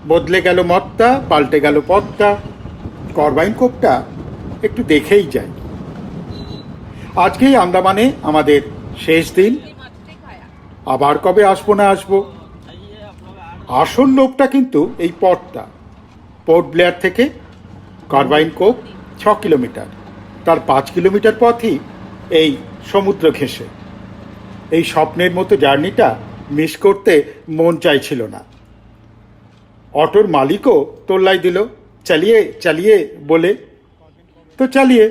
বদলে গেল মতটা, পাল্টে গেল পথটা। করবাইন কোপটা একটু দেখেই যাই। আজকেই আন্দামানে আমাদের শেষ দিন। আবার কবে আসবো না আসবো। আসল লোভটা কিন্তু এই পথটা। পোর্ট ব্লেয়ার থেকে কারবাইন কোপ 6 কিলোমিটার, তার 5 কিলোমিটার পথই এই সমুদ্র ঘেঁষে। এই স্বপ্নের মতো জার্নিটা মিস করতে মন চাইছিল না। অটোর মালিকও তোল্লাই দিল, চালিয়ে চালিয়ে বলে। তো চালিয়ে